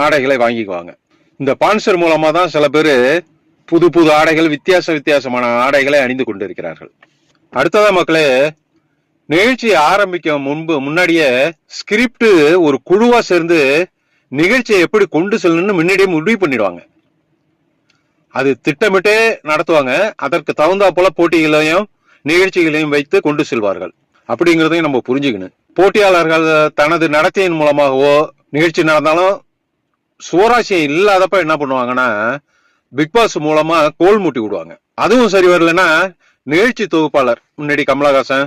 ஆடைகளை வாங்கிக்குவாங்க. இந்த ஸ்பான்சர் மூலமா தான் சில பேர் புது புது ஆடைகள், வித்தியாசமான ஆடைகளை அணிந்து கொண்டிருக்கிறார்கள். அடுத்ததா மக்களே, நிகழ்ச்சி ஆரம்பிக்கும் முன்னாடியே ஸ்கிரிப்ட் ஒரு குழுவா சேர்ந்து நிகழ்ச்சியை எப்படி கொண்டு செல்லணும்னு முன்னாடியே முடிவு பண்ணிடுவாங்க. அது திட்டமிட்டே நடத்துவாங்க. அதற்கு தகுந்தா போல போட்டிகளையும் நிகழ்ச்சிகளையும் வைத்து கொண்டு செல்வார்கள். அப்படிங்கிறதையும் நம்ம புரிஞ்சுக்கணும். போட்டியாளர்கள் தனது நடத்தையின் மூலமாகவோ, நிகழ்ச்சி நடந்தாலும் சுவராசியம் இல்லாதப்ப என்ன பண்ணுவாங்கன்னா, பிக் பாஸ் மூலமா கோல் மூட்டி விடுவாங்க. அதுவும் சரி வரலன்னா நிகழ்ச்சி தொகுப்பாளர், முன்னாடி கமலஹாசன்,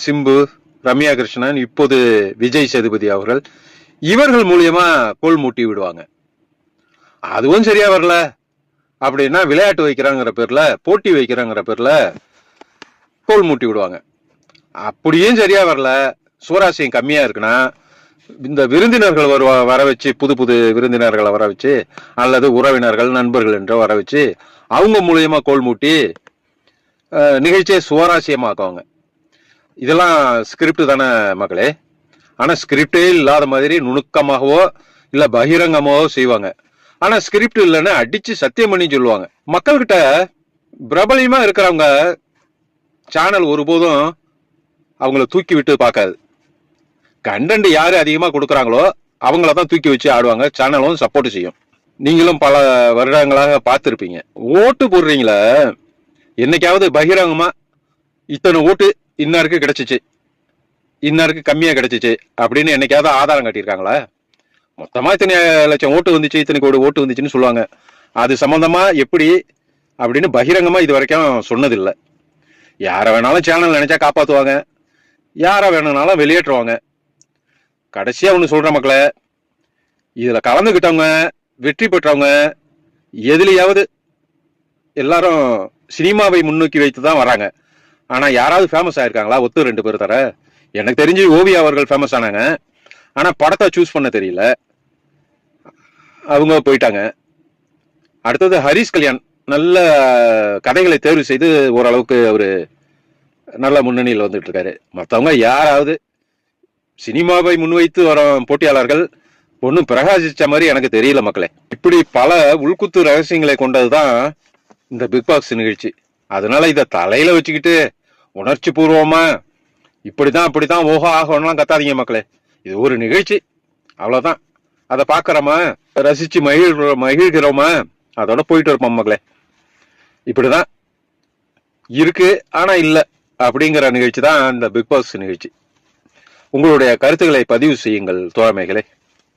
சிம்பு, ரம்யா கிருஷ்ணன், இப்போது விஜய் சேதுபதி அவர்கள், இவர்கள் மூலியமா கோல் மூட்டி விடுவாங்க. அதுவும் சரியா வரல அப்படின்னா விளையாட்டு வைக்கிறாங்கிற பேர்ல, போட்டி வைக்கிறாங்கிற பேர்ல கோல் மூட்டி விடுவாங்க. அப்படியும் சரியா வரல, சுவராசியம் கம்மியா இருக்குன்னா இந்த விருந்தினர்கள் வர வச்சு, புது புது விருந்தினர்களை வர வச்சு, அல்லது உறவினர்கள், நண்பர்கள் என்று வர வச்சு அவங்க மூலியமா கோல் மூட்டி நிகழ்ச்சியை சுவராசியமாக்குவாங்க. இதெல்லாம் ஸ்கிரிப்ட் தானே மக்களே. ஆனா ஸ்கிரிப்டே இல்லாத மாதிரி நுணுக்கமாகவோ இல்ல பகிரங்கமாவோ செய்வாங்க. ஆனா ஸ்கிரிப்ட் இல்லைன்னு அடிச்சு சத்தியம் பண்ணி சொல்லுவாங்க. மக்கள்கிட்ட பிரபலியமா இருக்கிறவங்க சேனல் ஒருபோதும் அவங்கள தூக்கி விட்டு பார்க்காது. கண்டென்ட் யாரு அதிகமா கொடுக்குறாங்களோ அவங்களதான் தூக்கி வச்சு ஆடுவாங்க. சேனலும் சப்போர்ட் செய்யும். நீங்களும் பல வருடங்களாக பார்த்துருப்பீங்க. ஓட்டு போடுறீங்களா, என்னைக்காவது பகிரங்கமா இத்தனை ஓட்டு இன்னாருக்கு கிடைச்சிச்சு, இன்னாருக்கு கம்மியா கிடைச்சிச்சு அப்படின்னு என்னைக்காவது ஆதாரம் காட்டியிருக்காங்களா? மொத்தமா இத்தனை லட்சம் ஓட்டு வந்துச்சு, இத்தனை கோடி ஓட்டு வந்துச்சுன்னு சொல்லுவாங்க. அது சம்பந்தமா எப்படி அப்படின்னு பகிரங்கமா இது வரைக்கும் சொன்னதில்லை. யார வேணாலும் சேனல் நினைச்சா காப்பாத்துவாங்க, யார வேணும்னாலும் வெளியேற்றுவாங்க. கடைசியா ஒண்ணு சொல்ற மக்களே, இதுல கலந்துகிட்டவங்க, வெற்றி பெற்றவங்க எதுலயாவது எல்லாரும் சினிமாவை முன்னோக்கி வைத்துதான் வராங்க. ஆனா யாராவது ஃபேமஸ் ஆயிருக்காங்களா? ஒத்து 2 பேர் தர. எனக்கு தெரிஞ்சு ஓவியா அவர்கள் ஃபேமஸ் ஆனாங்க. ஆனா படத்தை சூஸ் பண்ண தெரியல, அவங்க போயிட்டாங்க. அடுத்தது ஹரிஷ் கல்யாண் நல்ல கதைகளை தேர்வு செய்து ஓரளவுக்கு அவரு நல்ல முன்னணியில் வந்துட்டு இருக்காரு. மற்றவங்க யாராவது சினிமாவை முன்வைத்து வரும் போட்டியாளர்கள் ஒன்னும் பிரகாசிச்ச மாதிரி எனக்கு தெரியல மக்களே. இப்படி பல உள்குத்து ரகசியங்களை கொண்டதுதான் இந்த பிக் பாஸ் நிகழ்ச்சி. அதனால இதை தலையில வச்சுக்கிட்டு உணர்ச்சி பூர்வமா இப்படிதான் அப்படித்தான் ஓஹோ ஆகணும்லாம் கத்தாதீங்க மக்களே. இது ஒரு நிகழ்ச்சி, அவ்வளவுதான். அதை பாக்குறோமா, ரசிச்சு மகிழ்கிறோமா, அதோட போயிட்டு இருப்போம் மக்களே. இப்படிதான் இருக்கு ஆனா இல்ல அப்படிங்கிற நிகழ்ச்சி தான் இந்த பிக் பாஸ் நிகழ்ச்சி. உங்களுடைய கருத்துக்களை பதிவு செய்யுங்கள் தோழமைகளே.